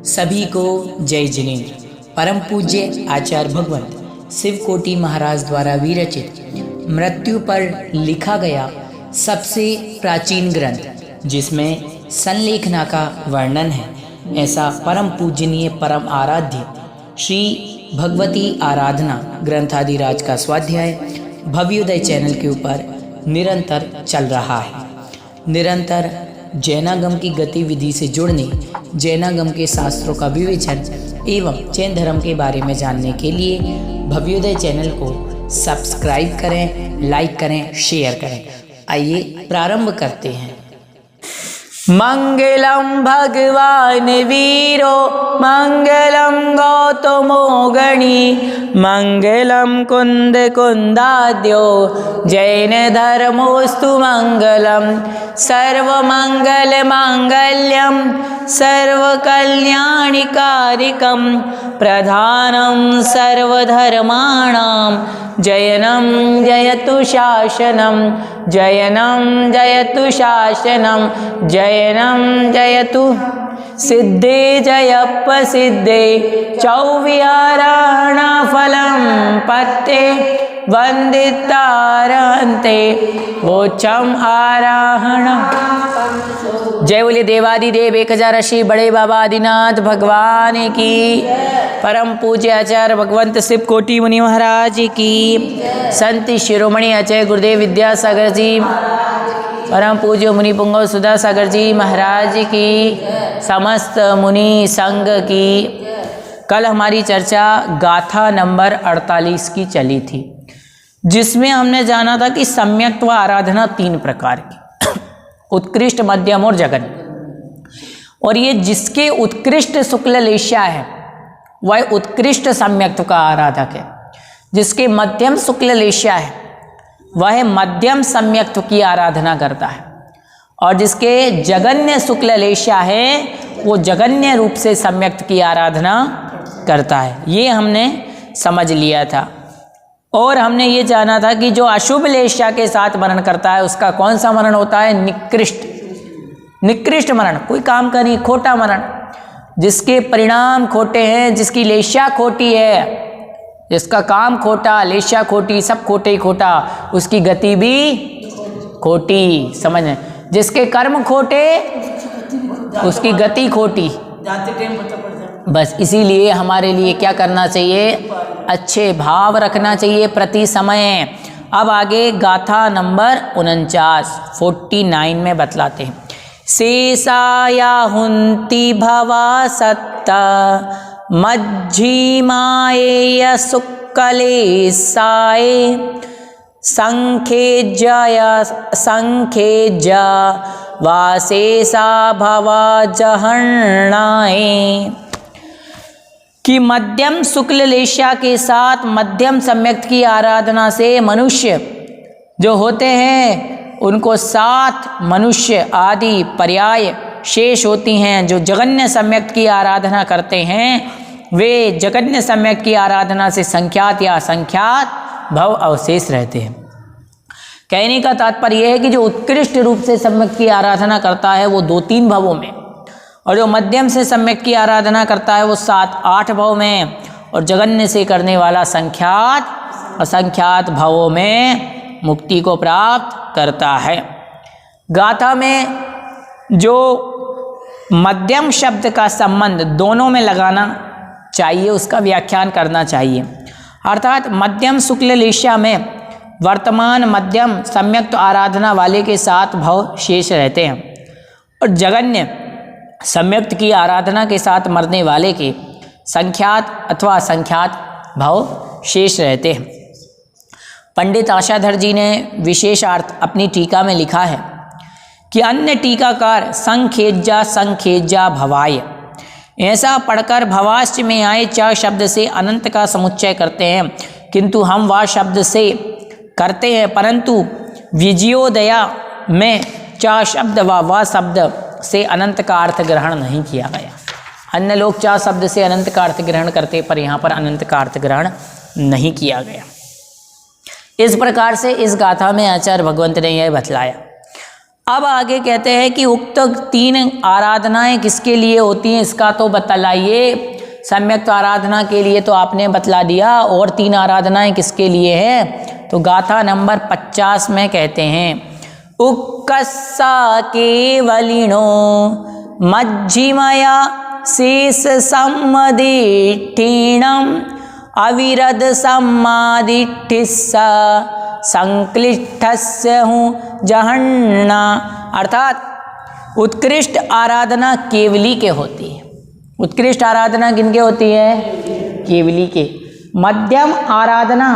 सभी को जय जिनेन्द्र। परम पूज्य आचार्य भगवंत शिवकोटि महाराज द्वारा विरचित मृत्यु पर लिखा गया सबसे प्राचीन ग्रंथ, जिसमें संलेखना का वर्णन है, ऐसा परम पूजनीय परम आराध्य श्री भगवती आराधना ग्रंथादिराज का स्वाध्याय भव्योदय चैनल के ऊपर निरंतर चल रहा है। निरंतर जैनागम की गतिविधि से जुड़ने, जैनागम के शास्त्रों का विवेचन एवं जैन धर्म के बारे में जानने के लिए भव्योदय चैनल को सब्सक्राइब करें, लाइक करें, शेयर करें। आइए प्रारंभ करते हैं। मंगलम भगवान वीरो मंगलम गौतमो गणी मंगलम कुंद कुंदाद्यो जैन धर्मोस्तु मंगलम सर्वमंगल मांगल्यम सर्वकल्याणिकारिकं प्रधानं सर्वधर्माणां जयनं जयतु शासनं जयनं जयतु शासनं जयनं जयतु सिद्धे जयप सिद्धे चौविहाराणा फलं पत्ते वंदितारहन्ते वोचम आराहण। जय बोले देवादिदेव 1000 श्री बड़े बाबा आदिनाथ भगवान की, परम पूज्य आचार्य भगवंत शिवकोटि मुनि महाराज की, संत शिरोमणि आचार्य गुरुदेव विद्यासागर जी, परम पूज्य मुनि पुंगव सुधा सागर जी महाराज की, समस्त मुनि संघ की। कल हमारी चर्चा गाथा नंबर 48 की चली थी, जिसमें हमने जाना था कि सम्यक्त्व आराधना 3 प्रकार की, उत्कृष्ट, मध्यम और जघन्य। और ये जिसके उत्कृष्ट शुक्ल लेश्या है वह उत्कृष्ट सम्यक्त्व का आराधक है, जिसके मध्यम शुक्ल लेश्या है वह मध्यम सम्यक्त्व की आराधना करता है, और जिसके जगन्य शुक्ल लेश्या है वो जगन्य रूप से सम्यक्त्व की आराधना करता है। ये हमने समझ लिया था। और हमने ये जाना था कि जो अशुभ लेश्या के साथ मनन करता है उसका कौन सा मनन होता है? निकृष्ट मनन, कोई काम का नहीं, खोटा मनन, जिसके परिणाम खोटे हैं, जिसकी लेश्या खोटी है, जिसका काम खोटा, लेश्या खोटी, सब खोटे ही खोटा, उसकी गति भी खोटी। समझ, जिसके कर्म खोटे उसकी गति खोटी। बस इसीलिए हमारे लिए क्या करना चाहिए? अच्छे भाव रखना चाहिए प्रति समय। अब आगे गाथा नंबर 49 में बतलाते हैं। शेषाया हुंती भवा सत्ता मज्जिमाएय सुक्कलेशाय संखेज्या वाशेषा भवा जहर्णाय। कि मध्यम शुक्ल लेश्या के साथ मध्यम सम्यक्त्व की आराधना से मनुष्य जो होते हैं उनको 7 मनुष्य आदि पर्याय शेष होती हैं। जो जगन्य सम्यक्त्व की आराधना करते हैं वे जगन्य सम्यक्त्व की आराधना से संख्यात या असंख्यात भव अवशेष रहते हैं। कहने का तात्पर्य यह है कि जो उत्कृष्ट रूप से सम्यक्त्व की आराधना करता है वो 2-3 भवों में, और जो मध्यम से सम्यक्त्व की आराधना करता है वो 7-8 भव में, और जगन्य से करने वाला संख्यात असंख्यात भवों में मुक्ति को प्राप्त करता है। गाथा में जो मध्यम शब्द का संबंध दोनों में लगाना चाहिए उसका व्याख्यान करना चाहिए। अर्थात मध्यम शुक्ल लेश्या में वर्तमान मध्यम सम्यक्त्व आराधना वाले के 7 भव शेष रहते हैं, और जगन्य सम्यक्त्व की आराधना के साथ मरने वाले के संख्यात अथवा असंख्यात भव शेष रहते हैं। पंडित आशाधर जी ने विशेषार्थ अपनी टीका में लिखा है कि अन्य टीकाकार संखेज्या भवाय, ऐसा पढ़कर भवाश्च में आए च शब्द से अनंत का समुच्चय करते हैं, किंतु हम वह शब्द से करते हैं, परंतु विजयोदया में च शब्द व शब्द से अनंत का अर्थ ग्रहण नहीं किया गया। अन्य लोग च शब्द से अनंत का अर्थ ग्रहण करते, पर यहाँ पर अनंत का अर्थ ग्रहण नहीं किया गया। इस प्रकार से इस गाथा में आचार्य भगवंत ने यह बतलाया। अब आगे कहते हैं कि उक्त 3 आराधनाएं किसके लिए होती हैं, इसका तो बतलाइए। सम्यक आराधना के लिए तो आपने बतला दिया, और 3 आराधनाएं किसके लिए है? तो गाथा नंबर 50 में कहते हैं उक्कस्सा केवलिनो मज्जिमया शेष सम्मदिष्ठीणम अविरद सम्मादिष्ठिस्सा संक्लिष्टस्य हूँ जहन्ना। अर्थात उत्कृष्ट आराधना केवली के होती है। उत्कृष्ट आराधना किनके होती है? केवली के। मध्यम आराधना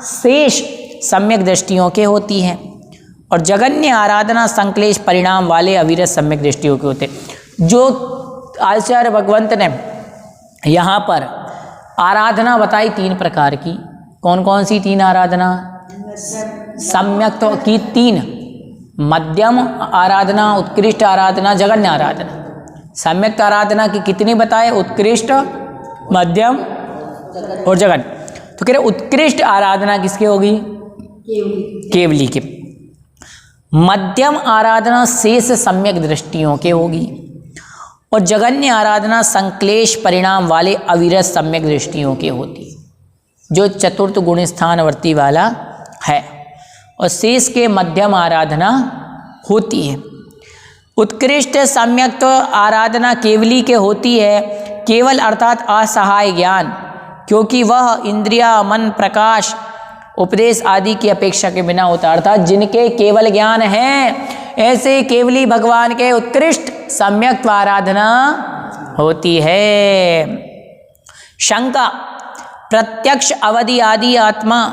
शेष सम्यक दृष्टियों के होती है, और जगन्य आराधना संक्लेश परिणाम वाले अविरत सम्यक दृष्टियों के होते। जो आचार्य भगवंत ने यहाँ पर आराधना बताई 3 प्रकार की, कौन कौन सी 3 आराधना? सम्यक तो की 3, मध्यम आराधना, उत्कृष्ट आराधना, जगन्य आराधना। सम्यक आराधना की कितनी बताए? उत्कृष्ट, मध्यम और जगन्य। तो कह रहे उत्कृष्ट आराधना किसकी होगी? केवली के। मध्यम आराधना शेष सम्यक दृष्टियों के होगी, और जगन्य आराधना संक्लेश परिणाम वाले अविरत सम्यक दृष्टियों की होती, जो चतुर्थ गुण स्थानवर्ती वाला है, और शेष के मध्यम आराधना होती है। उत्कृष्ट सम्यक तो आराधना केवली के होती है। केवल अर्थात असहाय ज्ञान, क्योंकि वह इंद्रिया, मन, प्रकाश, उपदेश आदि की अपेक्षा के बिना होता। अर्थात जिनके केवल ज्ञान है, ऐसे केवली भगवान के उत्कृष्ट सम्यक आराधना होती है। शंका, प्रत्यक्ष अवधि आदि आत्मा,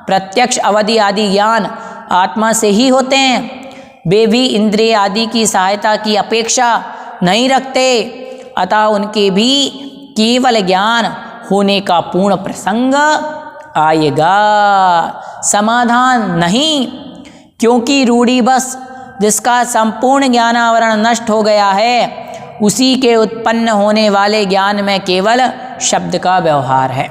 प्रत्यक्ष अवधि आदि ज्ञान आत्मा से ही होते हैं। वे भी इंद्रिय आदि की सहायता की अपेक्षा नहीं रखते, अतः उनके भी केवल ज्ञान होने का पूर्ण प्रसंग आएगा। समाधान नहीं, क्योंकि रूढ़ी बस जिसका संपूर्ण ज्ञानावरण नष्ट हो गया है, उसी के उत्पन्न होने वाले ज्ञान में केवल शब्द का व्यवहार है।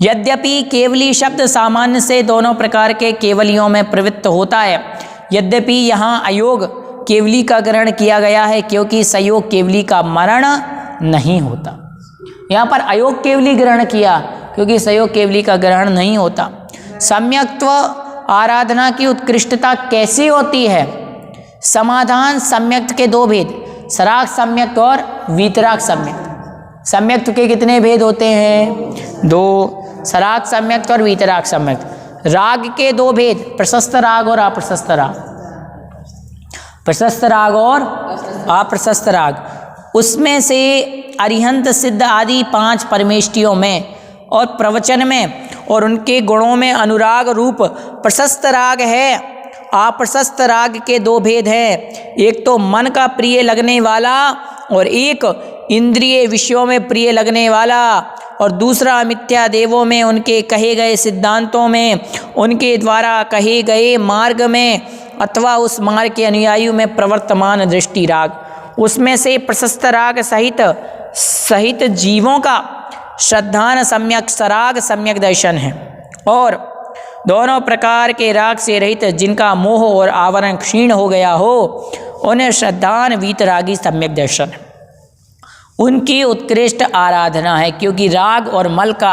यद्यपि केवली शब्द सामान्य से दोनों प्रकार के केवलियों में प्रवृत्त होता है, यद्यपि यहाँ अयोग केवली का ग्रहण किया गया है, क्योंकि संयोग केवली का मरण नहीं होता। यहाँ पर अयोग केवली ग्रहण किया, क्योंकि संयोग केवली का ग्रहण नहीं होता। सम्यक्त्व आराधना की उत्कृष्टता कैसी होती है? समाधान, सम्यक्त के 2 भेद, सराग सम्यक्त और वीतराग सम्यक्त। सम्यक्त के कितने भेद होते हैं? 2, सराग सम्यक्त और वीतराग सम्यक्त। राग के 2 भेद, प्रशस्त राग और अप्रशस्त राग। प्रशस्त राग और अप्रशस्त राग। उसमें से अरिहंत, सिद्ध आदि 5 परमेष्टियों में और प्रवचन में और उनके गुणों में अनुराग रूप प्रशस्त राग है। अप्रशस्त राग के 2 भेद हैं, एक तो मन का प्रिय लगने वाला और एक इंद्रिय विषयों में प्रिय लगने वाला, और दूसरा मिथ्या देवों में, उनके कहे गए सिद्धांतों में, उनके द्वारा कहे गए मार्ग में अथवा उस मार्ग के अनुयायियों में प्रवर्तमान दृष्टि राग। उसमें से प्रशस्त राग सहित जीवों का श्रद्धान सम्यक सराग सम्यक दर्शन है, और दोनों प्रकार के राग से रहित जिनका मोह और आवरण क्षीण हो गया हो, उन्हें श्रद्धान वीतरागी सम्यक दर्शन है। उनकी उत्कृष्ट आराधना है, क्योंकि राग और मल का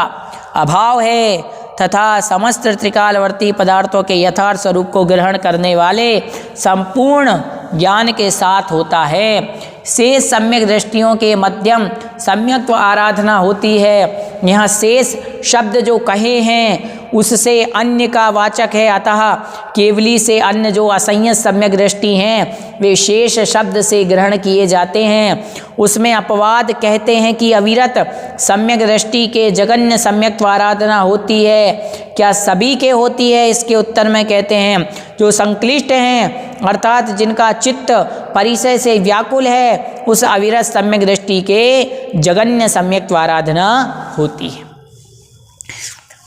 अभाव है तथा समस्त त्रिकालवर्ती पदार्थों के यथार्थ स्वरूप को ग्रहण करने वाले संपूर्ण ज्ञान के साथ होता है। शेष सम्यक दृष्टियों के मध्यम सम्यक्त्व आराधना होती है। यहाँ शेष शब्द जो कहे हैं उससे अन्य का वाचक है, अतः केवली से अन्य जो असंयत सम्यक दृष्टि हैं वे शेष शब्द से ग्रहण किए जाते हैं। उसमें अपवाद कहते हैं कि अविरत सम्यक दृष्टि के जगन्य सम्यक्त्व आराधना होती है। क्या सभी के होती है? इसके उत्तर में कहते हैं जो संक्लिष्ट हैं, अर्थात जिनका चित्त परिचय से व्याकुल है, उस अविरत सम्यक दृष्टि के जगन्य सम्यक्त्व आराधना होती है।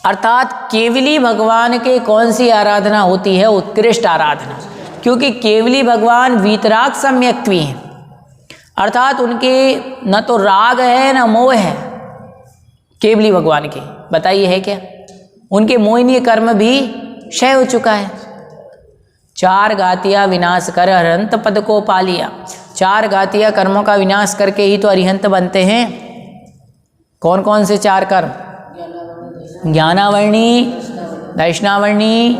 अर्थात केवली भगवान के कौन सी आराधना होती है? उत्कृष्ट आराधना, क्योंकि केवली भगवान वीतराग सम्यक्त्वी हैं, अर्थात उनके न तो राग है न मोह है। केवली भगवान के बताइए है क्या? उनके मोहिनीय कर्म भी क्षय हो चुका है। चार घातिया विनाश कर अरिहंत पद को पा लिया। चार घातिया कर्मों का विनाश करके ही तो अरिहंत बनते हैं। कौन कौन से चार कर्म? ज्ञानावर्णी, दर्शनावर्णी,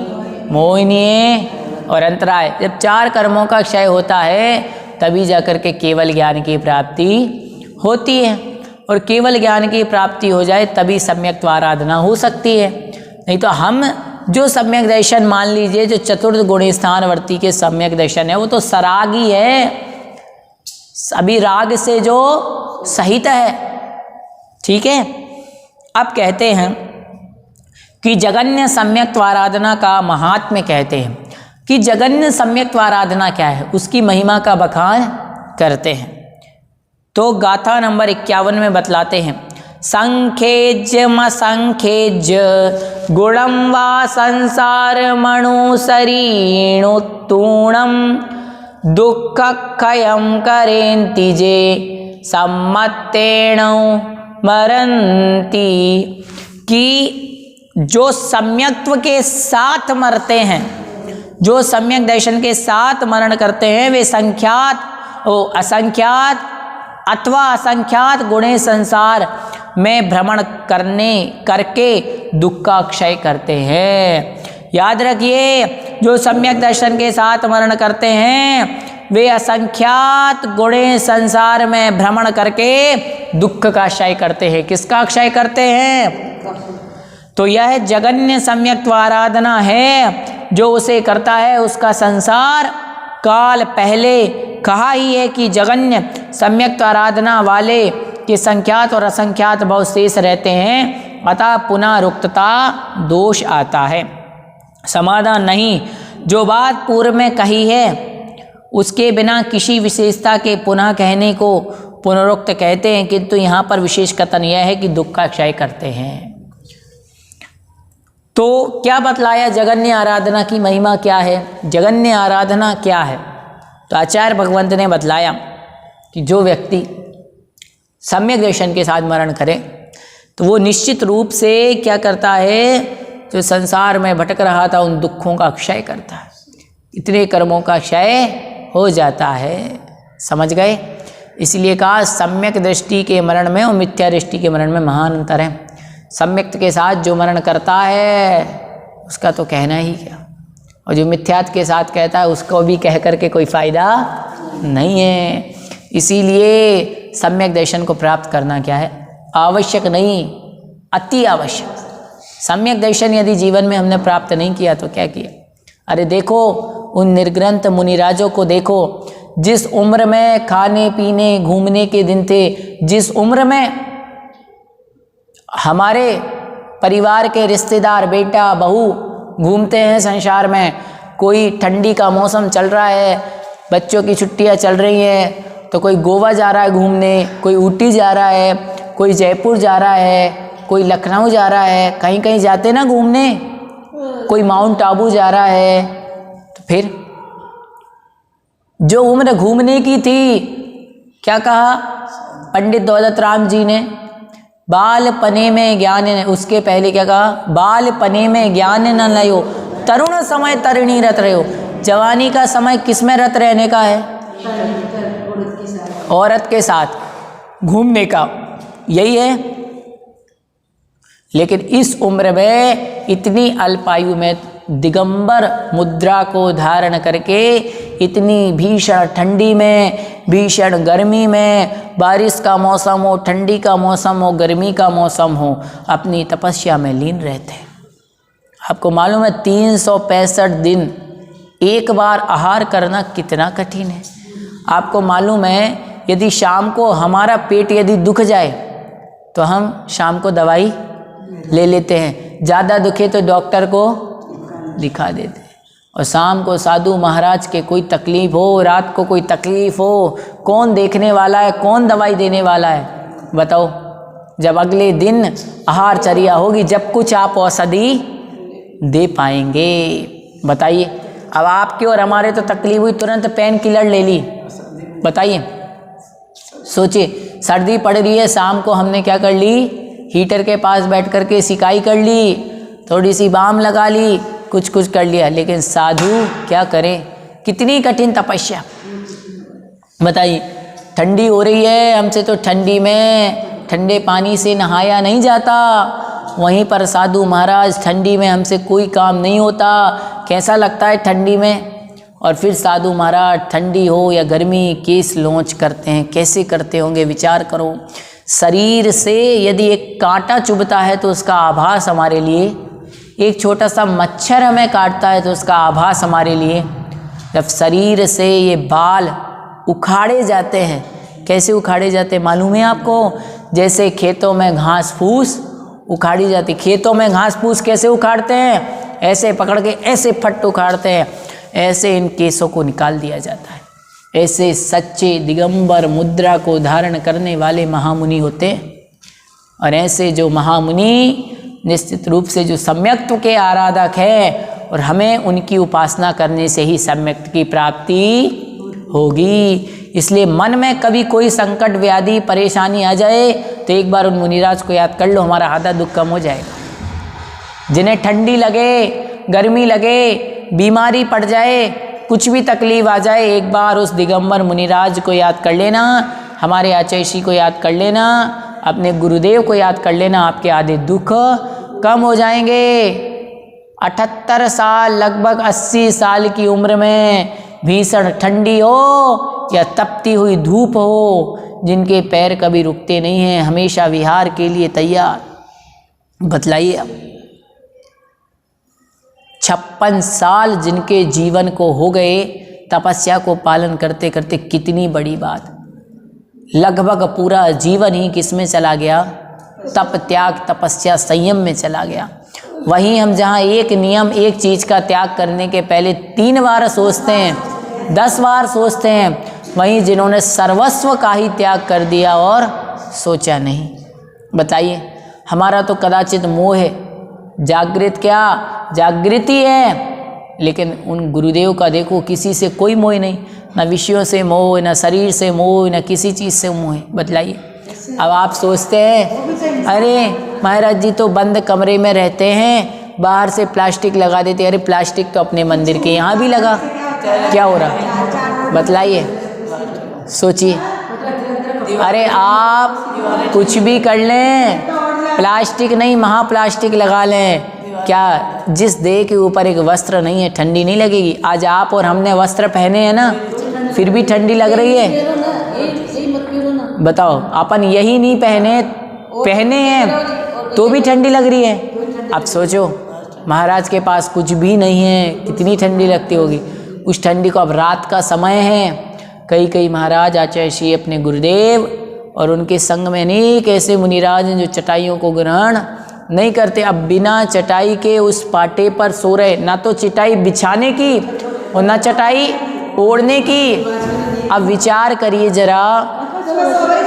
मोहिनीय और अंतराय। जब चार कर्मों का क्षय होता है तभी जाकर के केवल ज्ञान की प्राप्ति होती है, और केवल ज्ञान की प्राप्ति हो जाए तभी सम्यक आराधना हो सकती है। नहीं तो हम जो सम्यक दर्शन मान लीजिए, जो चतुर्थ गुण स्थानवर्ती के सम्यक दर्शन है, वो तो सरागी है, अभी राग से जो सहित है। ठीक है। अब कहते हैं कि जगन्य सम्यक आराधना का महात्म्य कहते हैं कि जगन्य सम्यक आराधना क्या है, उसकी महिमा का बखान करते हैं। तो गाथा नंबर 51 में बतलाते हैं, संखेज्य मसंखेज्य गुणम वा संसार मणुसरीणुत्तूणम दुःख क्षयं करेन्ति जे सम्मत्तेन मरन्ति। कि जो सम्यक्त्व के साथ मरते हैं, जो सम्यक दर्शन के साथ मरण करते हैं, वे असंख्यात अथवा असंख्यात गुणे संसार में भ्रमण करके दुख का क्षय करते हैं। याद रखिए, जो सम्यक दर्शन के साथ मरण करते हैं वे असंख्यात गुणे संसार में भ्रमण करके दुख का क्षय करते हैं। किसका क्षय करते हैं? तो यह जगन्य सम्यक आराधना है। जो उसे करता है उसका संसार काल पहले कहा ही है कि जगन्य सम्यक आराधना वाले के संख्यात और असंख्यात भाव शेष रहते हैं, अतः पुनः रुक्तता दोष आता है। समाधान नहीं। जो बात पूर्व में कही है उसके बिना किसी विशेषता के पुनः कहने को पुनरुक्त कहते हैं, किंतु यहाँ पर विशेष कथन यह है कि दुख का क्षय करते हैं। तो क्या बतलाया जगन्य आराधना की महिमा क्या है, जगन्य आराधना क्या है? तो आचार्य भगवंत ने बतलाया कि जो व्यक्ति सम्यक दर्शन के साथ मरण करे तो वो निश्चित रूप से क्या करता है, जो संसार में भटक रहा था उन दुखों का क्षय करता है, इतने कर्मों का क्षय हो जाता है। समझ गए? इसलिए कहा सम्यक दृष्टि के मरण में और मिथ्या दृष्टि के मरण में महान अंतर है। सम्यक के साथ जो मरण करता है उसका तो कहना ही क्या, और जो मिथ्यात के साथ कहता है उसको भी कह करके कोई फायदा नहीं है। इसीलिए सम्यक दर्शन को प्राप्त करना क्या है, आवश्यक नहीं, अति आवश्यक। सम्यक दर्शन यदि जीवन में हमने प्राप्त नहीं किया तो क्या किया? अरे देखो उन निर्ग्रंथ मुनिराजों को देखो, जिस उम्र में खाने पीने घूमने के दिन थे, जिस उम्र में हमारे परिवार के रिश्तेदार बेटा बहू घूमते हैं संसार में, कोई ठंडी का मौसम चल रहा है, बच्चों की छुट्टियां चल रही हैं तो कोई गोवा जा रहा है घूमने, कोई ऊटी जा रहा है, कोई जयपुर जा रहा है, कोई लखनऊ जा रहा है, कहीं कहीं जाते ना घूमने, कोई माउंट आबू जा रहा है। तो फिर जो उम्र घूमने की थी, क्या कहा पंडित दौलत राम जी ने, बाल पने में ज्ञान न, उसके पहले क्या कहा, बाल पने में ज्ञान न लयो, तरुण समय तरुणी रत रहो। जवानी का समय किस में रत रहने का है? औरत के साथ घूमने का, यही है। लेकिन इस उम्र में इतनी अल्पायु में दिगंबर मुद्रा को धारण करके इतनी भीषण ठंडी में, भीषण गर्मी में, बारिश का मौसम हो, ठंडी का मौसम हो, गर्मी का मौसम हो, अपनी तपस्या में लीन रहते हैं। आपको मालूम है 365 दिन एक बार आहार करना कितना कठिन है। आपको मालूम है यदि शाम को हमारा पेट यदि दुख जाए तो हम शाम को दवाई ले लेते हैं, ज़्यादा दुखे तो डॉक्टर को दिखा देते हैं। और शाम को साधु महाराज के कोई तकलीफ हो, रात को कोई तकलीफ हो, कौन देखने वाला है, कौन दवाई देने वाला है? बताओ। जब अगले दिन आहारचर्या होगी, जब कुछ आप औषधि दे पाएंगे। बताइए, अब आपके और हमारे तो तकलीफ हुई, तुरंत पेन किलर ले ली। बताइए, सोचिए सर्दी पड़ रही है, शाम को हमने क्या कर ली, हीटर के पास बैठ कर के सिकाई कर ली, थोड़ी सी बाम लगा ली, कुछ कुछ कर लिया, लेकिन साधु क्या करें, कितनी कठिन तपस्या बताइए। ठंडी हो रही है, हमसे तो ठंडी में ठंडे पानी से नहाया नहीं जाता, वहीं पर साधु महाराज ठंडी में हमसे कोई काम नहीं होता, कैसा लगता है ठंडी में। और फिर साधु महाराज ठंडी हो या गर्मी केस लॉन्च करते हैं, कैसे करते होंगे विचार करो। शरीर से यदि एक कांटा चुभता है तो उसका आभास हमारे लिए, एक छोटा सा मच्छर हमें काटता है तो उसका आभास हमारे लिए। जब शरीर से ये बाल उखाड़े जाते हैं, कैसे उखाड़े जाते हैं मालूम है आपको? जैसे खेतों में घास फूस उखाड़ी जाती, खेतों में घास फूस कैसे उखाड़ते हैं, ऐसे पकड़ के ऐसे फट उखाड़ते हैं, ऐसे इन केसों को निकाल दिया जाता है। ऐसे सच्चे दिगंबर मुद्रा को धारण करने वाले महामुनि होते हैं। और ऐसे जो महामुनि निश्चित रूप से जो सम्यक्त्व के आराधक हैं, और हमें उनकी उपासना करने से ही सम्यक्त्व की प्राप्ति होगी। इसलिए मन में कभी कोई संकट व्याधि परेशानी आ जाए तो एक बार उन मुनिराज को याद कर लो, हमारा आधा दुख कम हो जाएगा। जिन्हें ठंडी लगे, गर्मी लगे, बीमारी पड़ जाए, कुछ भी तकलीफ आ जाए, एक बार उस दिगंबर मुनिराज को याद कर लेना, हमारे आचार्य को याद कर लेना, अपने गुरुदेव को याद कर लेना, आपके आधे दुख कम हो जाएंगे। 78 साल लगभग 80 साल की उम्र में भीषण ठंडी हो या तपती हुई धूप हो, जिनके पैर कभी रुकते नहीं हैं, हमेशा विहार के लिए तैयार, बतलाइए अब 56 साल जिनके जीवन को हो गए तपस्या को पालन करते करते, कितनी बड़ी बात। लगभग पूरा जीवन ही किसमें चला गया? तप त्याग तपस्या संयम में चला गया। वहीं हम जहाँ एक नियम, एक चीज़ का त्याग करने के पहले 3 बार सोचते हैं, 10 बार सोचते हैं, वहीं जिन्होंने सर्वस्व का ही त्याग कर दिया और सोचा नहीं। बताइए, हमारा तो कदाचित मोह है, जागृत क्या जागृति है, लेकिन उन गुरुदेव का देखो किसी से कोई मोह नहीं, ना विषयों से मोह, ना शरीर से मोह, ना किसी चीज़ से मोह। बतलाइए, अब आप सोचते हैं अरे महाराज जी तो बंद कमरे में रहते हैं, बाहर से प्लास्टिक लगा देते, अरे प्लास्टिक तो अपने मंदिर के यहाँ भी लगा, क्या हो रहा? बतलाइए, सोचिए। अरे आप कुछ भी कर लें, प्लास्टिक नहीं महाप्लास्टिक लगा लें, क्या जिस देह के ऊपर एक वस्त्र नहीं है ठंडी नहीं लगेगी? आज आप और हमने वस्त्र पहने हैं ना, फिर भी ठंडी लग रही है। बताओ, अपन यही नहीं पहने हैं तो भी ठंडी लग रही है। अब सोचो, महाराज के पास कुछ भी नहीं है, कितनी ठंडी लगती होगी। उस ठंडी को, अब रात का समय है, कई महाराज आचार्य श्री अपने गुरुदेव और उनके संग में अनेक ऐसे मुनिराज हैं जो चटाइयों को ग्रहण नहीं करते। अब बिना चटाई के उस पाटे पर सो रहे, ना तो चटाई बिछाने की और ना चटाई ओढ़ने की। अब विचार करिए जरा,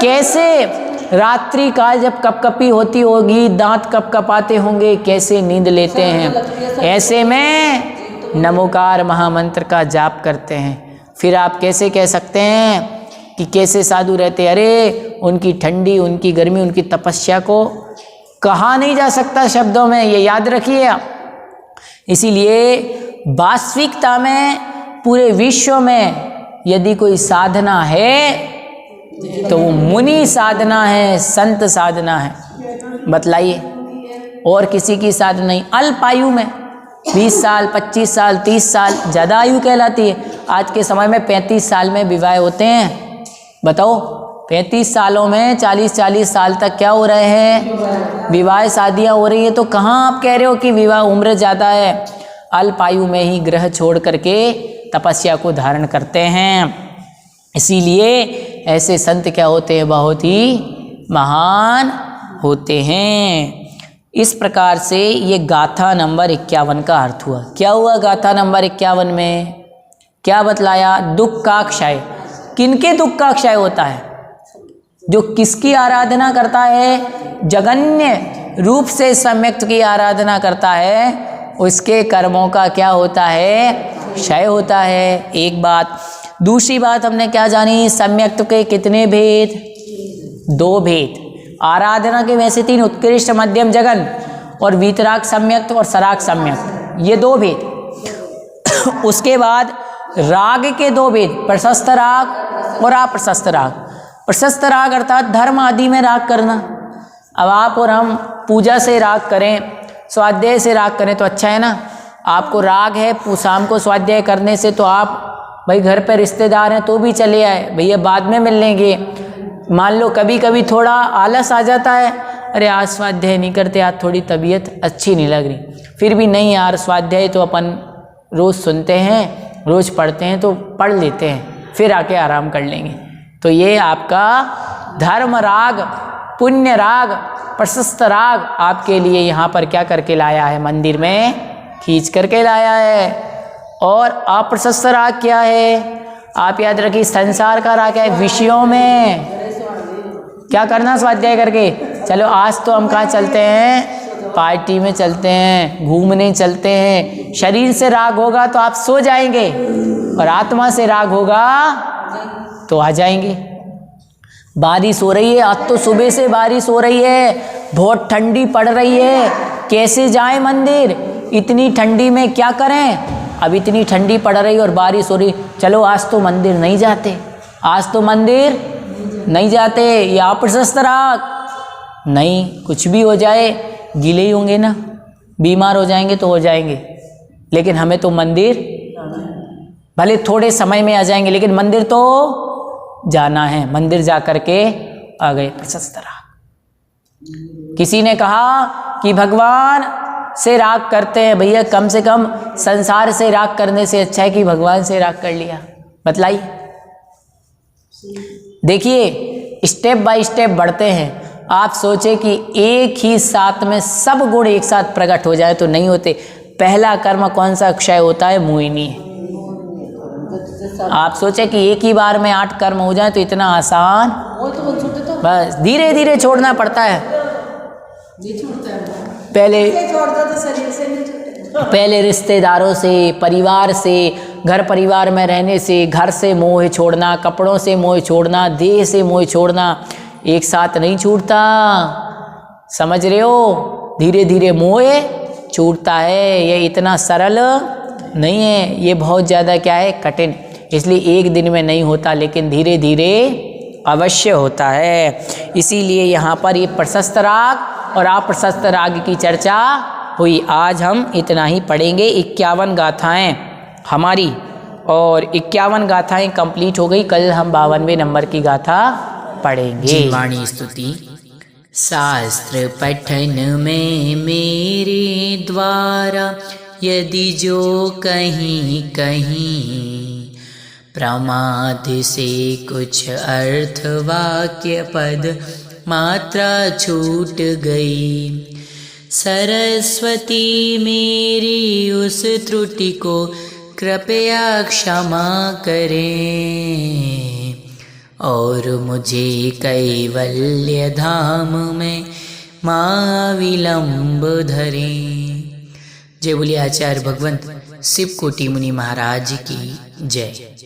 कैसे रात्रि काल जब कपकपी होती होगी, दांत कपकपाते होंगे, कैसे नींद लेते हैं। ऐसे में नमोकार महामंत्र का जाप करते हैं। फिर आप कैसे कह सकते हैं कि कैसे साधु रहते? अरे उनकी ठंडी, उनकी गर्मी, उनकी तपस्या को कहा नहीं जा सकता शब्दों में, ये याद रखिए आप। इसीलिए वास्तविकता में पूरे विश्व में यदि कोई साधना है तो वो मुनि साधना है, संत साधना है। बतलाइए, और किसी की साधना नहीं। अल्प आयु में 20 साल, 25 साल, 30 साल ज़्यादा आयु कहलाती है। आज के समय में 35 साल में विवाह होते हैं। बताओ, 35 सालों में 40 साल तक क्या हो रहे हैं? विवाह शादियाँ हो रही है। तो कहाँ आप कह रहे हो कि विवाह उम्र ज़्यादा है? अल्प आयु में ही ग्रह छोड़ करके तपस्या को धारण करते हैं। इसीलिए ऐसे संत क्या होते हैं? बहुत ही महान होते हैं। इस प्रकार से ये गाथा नंबर 51 का अर्थ हुआ। क्या हुआ गाथा नंबर 51 में? क्या बतलाया? दुख का क्षय। किनके दुख का क्षय होता है? जो किसकी आराधना करता है? जगन्य रूप से सम्यक्त की आराधना करता है, उसके कर्मों का क्या होता है? क्षय होता है। एक बात। दूसरी बात हमने क्या जानी? सम्यक्त के कितने भेद? 2 भेद। आराधना के वैसे 3, उत्कृष्ट, मध्यम, जगन, और वीतराग सम्यक्त और सराग सम्यक्त। ये 2 भेद। उसके बाद राग के 2 भेद, प्रशस्त राग और अप्रशस्त राग। प्रशस्त राग अर्थात धर्म आदि में राग करना। अब आप और हम पूजा से राग करें, स्वाध्याय से राग करें तो अच्छा है ना। आपको राग है शाम को स्वाध्याय करने से, तो आप भाई घर पे रिश्तेदार हैं तो भी चले आए, भैया बाद में मिल लेंगे। मान लो कभी कभी थोड़ा आलस आ जाता है, अरे आज स्वाध्याय नहीं करते, आज थोड़ी तबीयत अच्छी नहीं लग रही, फिर भी नहीं यार स्वाध्याय तो अपन रोज़ सुनते हैं, रोज़ पढ़ते हैं, तो पढ़ लेते हैं, फिर आके आराम कर लेंगे। तो ये आपका धर्म राग, पुण्य राग, प्रशस्त राग आपके लिए यहाँ पर क्या करके लाया है, मंदिर में खींच करके लाया है। और अप्रशस्त राग क्या है, आप याद रखिए, संसार का राग है, विषयों में क्या करना स्वाध्याय करके। चलो आज तो हम कहाँ चलते हैं, पार्टी में चलते हैं, घूमने चलते हैं। शरीर से राग होगा तो आप सो जाएंगे, और आत्मा से राग होगा तो आ जाएंगे। बारिश हो रही है, आज तो सुबह से बारिश हो रही है, बहुत ठंडी पड़ रही है, कैसे जाएं मंदिर, इतनी ठंडी में क्या करें। अब इतनी ठंडी पड़ रही और बारिश हो रही, चलो आज तो मंदिर नहीं जाते, आज तो मंदिर नहीं जाते। या अप्रशस्त राग, नहीं कुछ भी हो जाए गीले ही होंगे ना, बीमार हो जाएंगे तो हो जाएंगे, लेकिन हमें तो मंदिर, भले थोड़े समय में आ जाएंगे लेकिन मंदिर तो जाना है, मंदिर जा करके आ गए। प्रशस्त राग। किसी ने कहा कि भगवान से राग करते हैं, भैया कम से कम संसार से राग करने से अच्छा है कि भगवान से राग कर लिया। बतलाइए। देखिए स्टेप बाय स्टेप बढ़ते हैं। आप सोचे कि एक ही साथ में सब गुण एक साथ प्रकट हो जाए तो नहीं होते। पहला कर्म कौन सा क्षय होता है, मोहिनी। आप सोचे कि एक ही बार में 8 कर्म हो जाए तो इतना आसान, बस धीरे धीरे छोड़ना पड़ता है। पहले रिश्तेदारों से, परिवार से, घर परिवार में रहने से, घर से मोह छोड़ना, कपड़ों से मोह छोड़ना, देह से मोह छोड़ना, एक साथ नहीं छूटता। समझ रहे हो, धीरे धीरे मोह छूटता है। ये इतना सरल नहीं है, ये बहुत ज़्यादा क्या है, कठिन। इसलिए एक दिन में नहीं होता, लेकिन धीरे धीरे अवश्य होता है। इसीलिए यहाँ पर ये प्रशस्त राग और अप्रशस्त राग की चर्चा हुई। आज हम इतना ही पढ़ेंगे। 51 गाथाएँ हमारी, और 51 गाथाएँ कंप्लीट हो गई। कल हम 52वें नंबर की गाथा पढ़ेंगे। जिनवाणी स्तुति। शास्त्र पठन में मेरे द्वारा यदि जो कहीं कहीं प्रमाद से कुछ अर्थ वाक्य पद मात्रा छूट गई, सरस्वती मेरी उस त्रुटि को कृपया क्षमा करें और मुझे कैवल्य धाम में महाविलंब धरें। जय बोलिए आचार्य भगवंत शिव कोटि मुनि महाराज की जय।